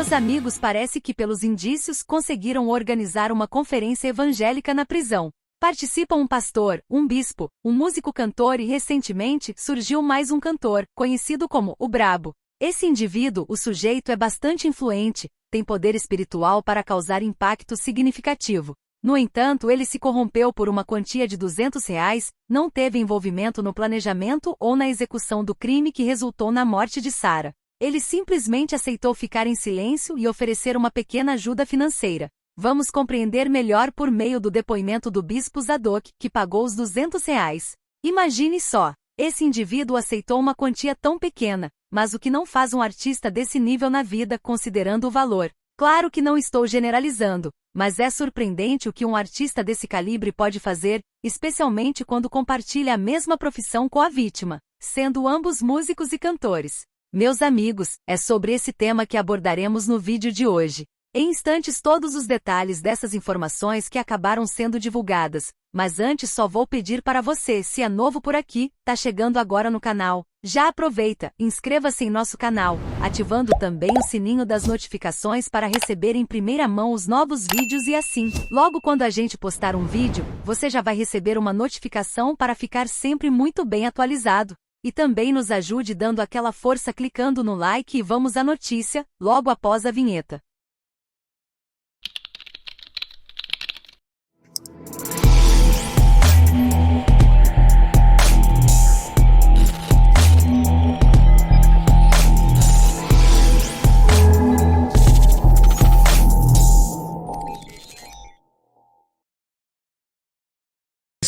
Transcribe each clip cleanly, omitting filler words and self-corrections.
Meus amigos, parece que pelos indícios conseguiram organizar uma conferência evangélica na prisão. Participam um pastor, um bispo, um músico-cantor e recentemente surgiu mais um cantor, conhecido como o Brabo. Esse indivíduo, o sujeito é bastante influente, tem poder espiritual para causar impacto significativo. No entanto, ele se corrompeu por uma quantia de R$200, não teve envolvimento no planejamento ou na execução do crime que resultou na morte de Sarah. Ele simplesmente aceitou ficar em silêncio e oferecer uma pequena ajuda financeira. Vamos compreender melhor por meio do depoimento do bispo Zadok, que pagou os R$200. Imagine só, esse indivíduo aceitou uma quantia tão pequena, mas o que não faz um artista desse nível na vida considerando o valor? Claro que não estou generalizando, mas é surpreendente o que um artista desse calibre pode fazer, especialmente quando compartilha a mesma profissão com a vítima, sendo ambos músicos e cantores. Meus amigos, é sobre esse tema que abordaremos no vídeo de hoje. Em instantes todos os detalhes dessas informações que acabaram sendo divulgadas, mas antes só vou pedir para você, se é novo por aqui, tá chegando agora no canal, já aproveita, inscreva-se em nosso canal, ativando também o sininho das notificações para receber em primeira mão os novos vídeos e assim, logo quando a gente postar um vídeo, você já vai receber uma notificação para ficar sempre muito bem atualizado. E também nos ajude dando aquela força clicando no like e vamos à notícia, logo após a vinheta.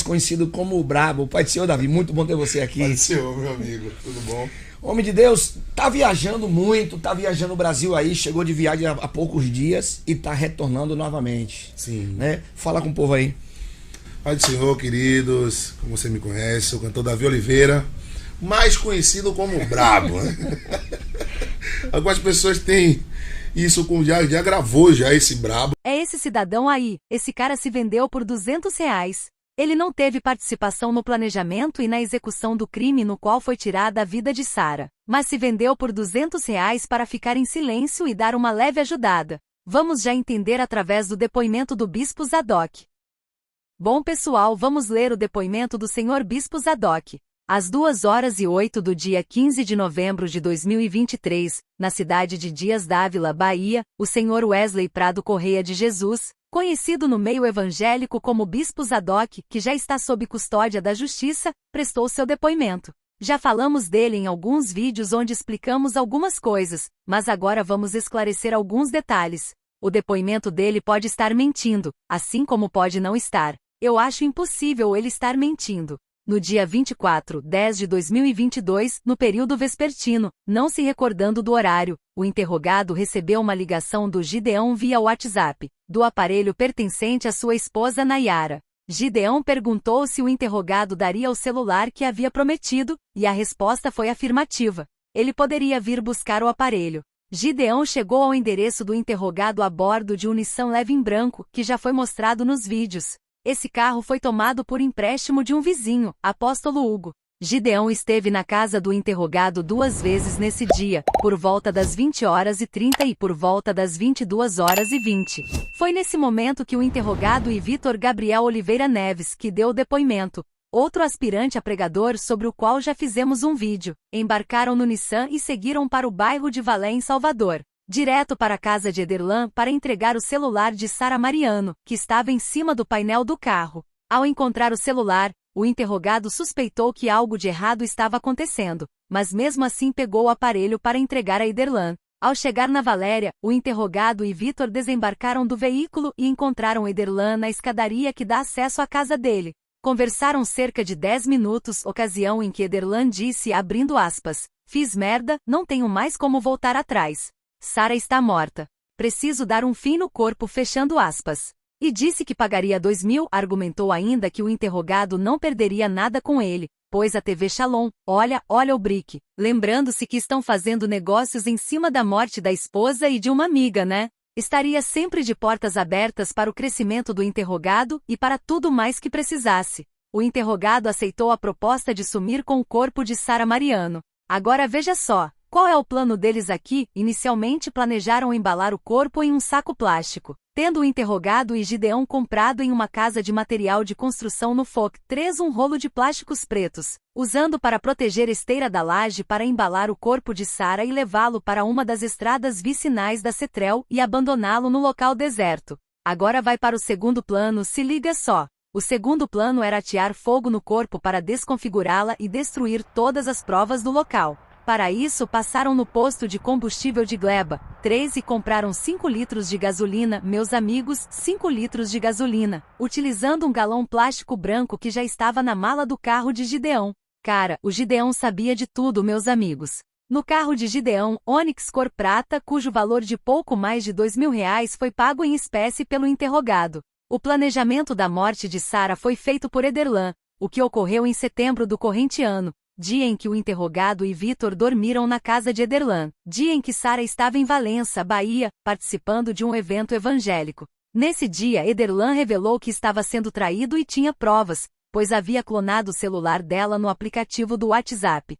Conhecido como o Brabo. Pai do Senhor, Davi, muito bom ter você aqui. Pai do Senhor, meu amigo, tudo bom? Homem de Deus, tá viajando muito, tá viajando o Brasil aí, chegou de viagem há poucos dias e tá retornando novamente. Sim. Né? Fala com o povo aí. Pai do Senhor, queridos, como você me conhece, sou o cantor Davi Oliveira, mais conhecido como o Brabo. Né? Algumas pessoas têm isso, já gravou já esse Brabo. É esse cidadão aí, esse cara se vendeu por R$200. Ele não teve participação no planejamento e na execução do crime no qual foi tirada a vida de Sarah, mas se vendeu por R$200 para ficar em silêncio e dar uma leve ajudada. Vamos já entender através do depoimento do bispo Zadok. Bom pessoal, vamos ler o depoimento do senhor bispo Zadok. Às 2h08 do dia 15 de novembro de 2023, na cidade de Dias Dávila, Bahia, o senhor Wesley Prado Correia de Jesus, conhecido no meio evangélico como Bispo Zadok, que já está sob custódia da Justiça, prestou seu depoimento. Já falamos dele em alguns vídeos onde explicamos algumas coisas, mas agora vamos esclarecer alguns detalhes. O depoimento dele pode estar mentindo, assim como pode não estar. Eu acho impossível ele estar mentindo. No dia 24/10 de 2022, no período vespertino, não se recordando do horário, o interrogado recebeu uma ligação do Gideão via WhatsApp, do aparelho pertencente à sua esposa Nayara. Gideão perguntou se o interrogado daria o celular que havia prometido, e a resposta foi afirmativa. Ele poderia vir buscar o aparelho. Gideão chegou ao endereço do interrogado a bordo de um Nissan Leve em branco, que já foi mostrado nos vídeos. Esse carro foi tomado por empréstimo de um vizinho, Apóstolo Hugo. Gideão esteve na casa do interrogado 2 vezes nesse dia, por volta das 20h30 e por volta das 22h20. Foi nesse momento que o interrogado e Vitor Gabriel Oliveira Neves, que deu o depoimento, outro aspirante a pregador sobre o qual já fizemos um vídeo, embarcaram no Nissan e seguiram para o bairro de Valé em Salvador, direto para a casa de Ederlan para entregar o celular de Sarah Mariano, que estava em cima do painel do carro. Ao encontrar o celular, o interrogado suspeitou que algo de errado estava acontecendo, mas mesmo assim pegou o aparelho para entregar a Ederlan. Ao chegar na Valéria, o interrogado e Vitor desembarcaram do veículo e encontraram Ederlan na escadaria que dá acesso à casa dele. Conversaram cerca de 10 minutos, ocasião em que Ederlan disse, abrindo aspas, "Fiz merda, não tenho mais como voltar atrás. Sarah está morta. Preciso dar um fim no corpo", fechando aspas. E disse que pagaria 2.000, argumentou ainda que o interrogado não perderia nada com ele, pois a TV Shalom, olha o Brick, lembrando-se que estão fazendo negócios em cima da morte da esposa e de uma amiga, né? Estaria sempre de portas abertas para o crescimento do interrogado e para tudo mais que precisasse. O interrogado aceitou a proposta de sumir com o corpo de Sarah Mariano. Agora veja só, Qual é o plano deles aqui? Inicialmente planejaram embalar o corpo em um saco plástico, tendo o interrogado e Gideão comprado em uma casa de material de construção no FOC 3 um rolo de plásticos pretos, usando para proteger a esteira da laje para embalar o corpo de Sara e levá-lo para uma das estradas vicinais da Cetrel e abandoná-lo no local deserto. Agora vai para o segundo plano, se liga só. O segundo plano era atear fogo no corpo para desconfigurá-la e destruir todas as provas do local. Para isso passaram no posto de combustível de Gleba 3 e compraram 5 litros de gasolina, meus amigos, 5 litros de gasolina, utilizando um galão plástico branco que já estava na mala do carro de Gideão. Cara, o Gideão sabia de tudo, meus amigos. No carro de Gideão, Onix cor prata, cujo valor de pouco mais de R$ 2.000 foi pago em espécie pelo interrogado. O planejamento da morte de Sara foi feito por Ederlan, o que ocorreu em setembro do corrente ano, dia em que o interrogado e Vitor dormiram na casa de Ederlan, dia em que Sara estava em Valença, Bahia, participando de um evento evangélico. Nesse dia, Ederlan revelou que estava sendo traído e tinha provas, pois havia clonado o celular dela no aplicativo do WhatsApp.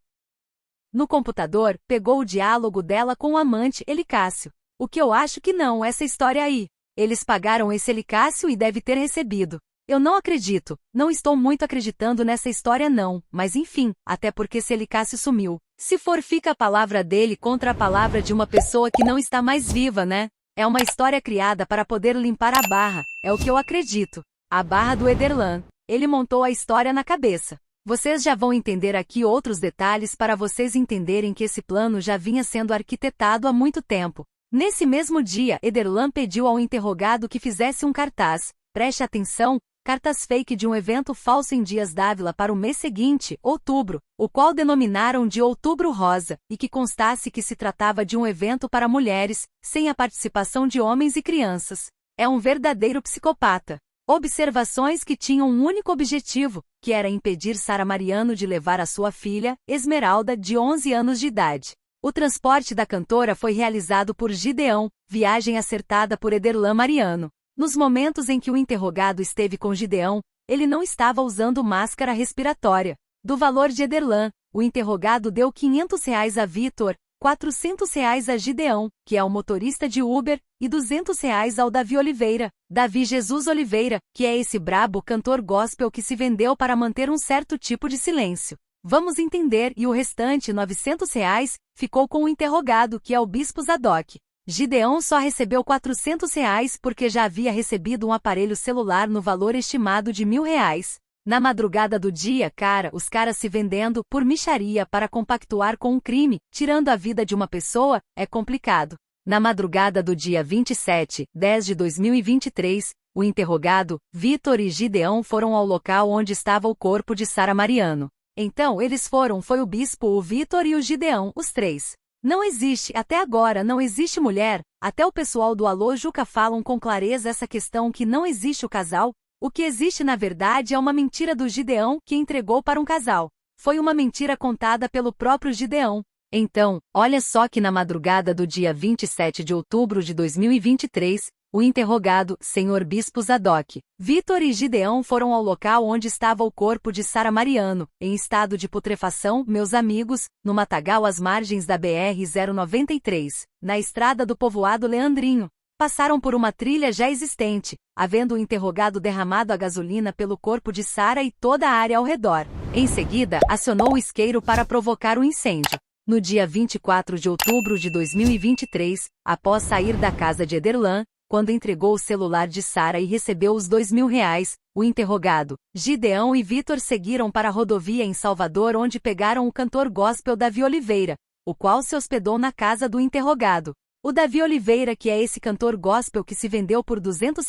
No computador, pegou o diálogo dela com o amante Elicácio. O que eu acho que não, essa história aí. Eles pagaram esse Elicácio e deve ter recebido. Eu não acredito, não estou muito acreditando nessa história não, mas enfim, até porque se Elicácio sumiu. Se for, fica a palavra dele contra a palavra de uma pessoa que não está mais viva, né? É uma história criada para poder limpar a barra, é o que eu acredito. A barra do Ederlan. Ele montou a história na cabeça. Vocês já vão entender aqui outros detalhes para vocês entenderem que esse plano já vinha sendo arquitetado há muito tempo. Nesse mesmo dia, Ederlan pediu ao interrogado que fizesse um cartaz. Preste atenção, cartaz fake de um evento falso em Dias Dávila para o mês seguinte, outubro, o qual denominaram de Outubro Rosa, e que constasse que se tratava de um evento para mulheres, sem a participação de homens e crianças. É um verdadeiro psicopata. Observações que tinham um único objetivo, que era impedir Sara Mariano de levar a sua filha, Esmeralda, de 11 anos de idade. O transporte da cantora foi realizado por Gideão, viagem acertada por Ederlan Mariano. Nos momentos em que o interrogado esteve com Gideão, ele não estava usando máscara respiratória. Do valor de Ederlan, o interrogado deu R$ 500 a Vitor, R$ 400 a Gideão, que é o motorista de Uber, e R$ 200 ao Davi Oliveira, Davi Jesus Oliveira, que é esse brabo cantor gospel que se vendeu para manter um certo tipo de silêncio. Vamos entender, e o restante, R$ 900, ficou com o interrogado, que é o Bispo Zadok. Gideão só recebeu R$ 400 porque já havia recebido um aparelho celular no valor estimado de R$ 1.000. Na madrugada do dia, os caras se vendendo por mixaria para compactuar com um crime, tirando a vida de uma pessoa, é complicado. Na madrugada do dia 27/10 de 2023, o interrogado, Vitor e Gideão foram ao local onde estava o corpo de Sara Mariano. Então eles foi o bispo, o Vitor e o Gideão, os três. Não existe, até agora não existe mulher, até o pessoal do Alô Juca falam com clareza essa questão que não existe o casal. O que existe na verdade é uma mentira do Gideão que entregou para um casal. Foi uma mentira contada pelo próprio Gideão. Então, olha só que na madrugada do dia 27 de outubro de 2023, o interrogado, Senhor Bispo Zadok, Vitor e Gideão foram ao local onde estava o corpo de Sara Mariano, em estado de putrefação, meus amigos, no matagal às margens da BR-093, na estrada do povoado Leandrinho. Passaram por uma trilha já existente, havendo o interrogado derramado a gasolina pelo corpo de Sara e toda a área ao redor. Em seguida, acionou o isqueiro para provocar o incêndio. No dia 24 de outubro de 2023, após sair da casa de Ederlan, quando entregou o celular de Sara e recebeu os R$ 2.000, o interrogado, Gideão e Vitor seguiram para a rodovia em Salvador onde pegaram o cantor gospel Davi Oliveira, o qual se hospedou na casa do interrogado. O Davi Oliveira, que é esse cantor gospel que se vendeu por R$ 200,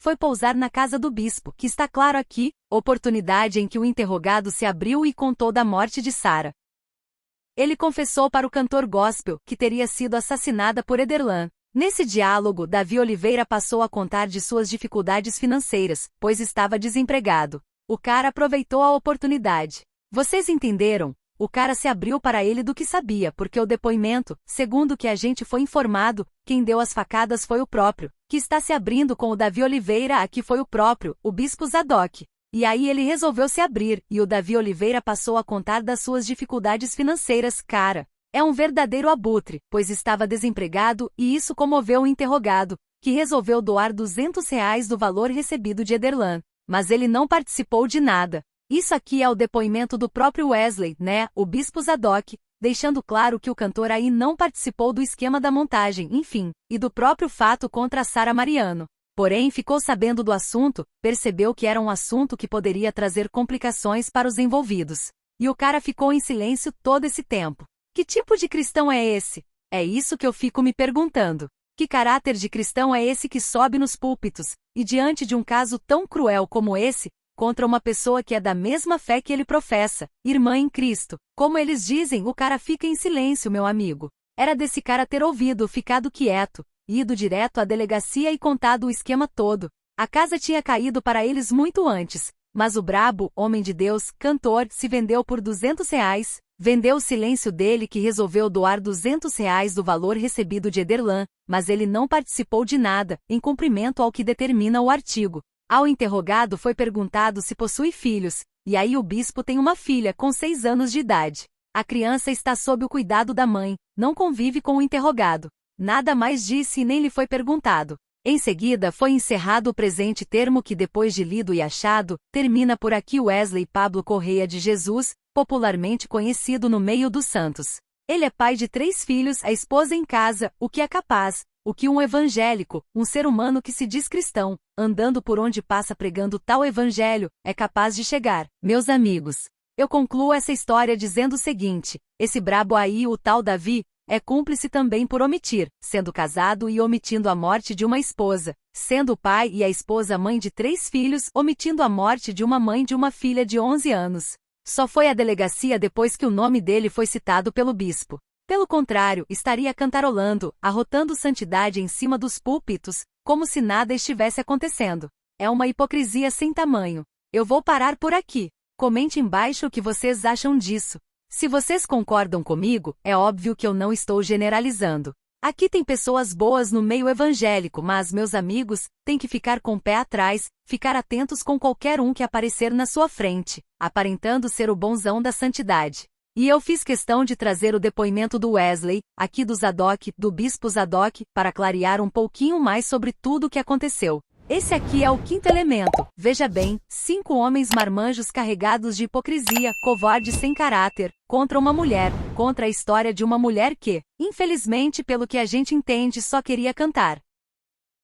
foi pousar na casa do bispo, que está claro aqui, oportunidade em que o interrogado se abriu e contou da morte de Sara. Ele confessou para o cantor gospel que teria sido assassinada por Ederlan. Nesse diálogo, Davi Oliveira passou a contar de suas dificuldades financeiras, pois estava desempregado. O cara aproveitou a oportunidade. Vocês entenderam? O cara se abriu para ele do que sabia, porque o depoimento, segundo o que a gente foi informado, quem deu as facadas foi o próprio, que está se abrindo com o Davi Oliveira aqui foi o próprio, o Bispo Zadok. E aí ele resolveu se abrir, e o Davi Oliveira passou a contar das suas dificuldades financeiras, cara. É um verdadeiro abutre, pois estava desempregado e isso comoveu o interrogado, que resolveu doar R$ 200 do valor recebido de Ederlan. Mas ele não participou de nada. Isso aqui é o depoimento do próprio Wesley, né, o bispo Zadok, deixando claro que o cantor aí não participou do esquema da montagem, enfim, e do próprio fato contra Sara Mariano. Porém, ficou sabendo do assunto, percebeu que era um assunto que poderia trazer complicações para os envolvidos. E o cara ficou em silêncio todo esse tempo. Que tipo de cristão é esse? É isso que eu fico me perguntando. Que caráter de cristão é esse que sobe nos púlpitos, e diante de um caso tão cruel como esse, contra uma pessoa que é da mesma fé que ele professa, irmã em Cristo? Como eles dizem, o cara fica em silêncio, meu amigo. Era desse cara ter ouvido, ficado quieto, ido direto à delegacia e contado o esquema todo. A casa tinha caído para eles muito antes, mas o brabo, homem de Deus, cantor, se vendeu por R$ 200, vendeu o silêncio dele que resolveu doar R$ 200 do valor recebido de Ederlan, mas ele não participou de nada, em cumprimento ao que determina o artigo. Ao interrogado foi perguntado se possui filhos, e aí o bispo tem uma filha com 6 anos de idade. A criança está sob o cuidado da mãe, não convive com o interrogado. Nada mais disse e nem lhe foi perguntado. Em seguida foi encerrado o presente termo que depois de lido e achado, termina por aqui Wesley Pablo Correia de Jesus, popularmente conhecido no meio dos santos. Ele é pai de 3 filhos, a esposa em casa, o que é capaz, o que um evangélico, um ser humano que se diz cristão, andando por onde passa pregando tal evangelho, é capaz de chegar. Meus amigos, eu concluo essa história dizendo o seguinte: esse brabo aí, o tal Davi, é cúmplice também por omitir, sendo casado e omitindo a morte de uma esposa, sendo o pai e a esposa mãe de 3 filhos, omitindo a morte de uma mãe de uma filha de 11 anos. Só foi à delegacia depois que o nome dele foi citado pelo bispo. Pelo contrário, estaria cantarolando, arrotando santidade em cima dos púlpitos, como se nada estivesse acontecendo. É uma hipocrisia sem tamanho. Eu vou parar por aqui. Comente embaixo o que vocês acham disso. Se vocês concordam comigo, é óbvio que eu não estou generalizando. Aqui tem pessoas boas no meio evangélico, mas, meus amigos, tem que ficar com o pé atrás, ficar atentos com qualquer um que aparecer na sua frente, aparentando ser o bonzão da santidade. E eu fiz questão de trazer o depoimento do Wesley, aqui do Zadok, do bispo Zadok, para clarear um pouquinho mais sobre tudo o que aconteceu. Esse aqui é o 5º elemento. Veja bem, 5 homens marmanjos carregados de hipocrisia, covardes sem caráter, contra uma mulher, contra a história de uma mulher que, infelizmente pelo que a gente entende, só queria cantar.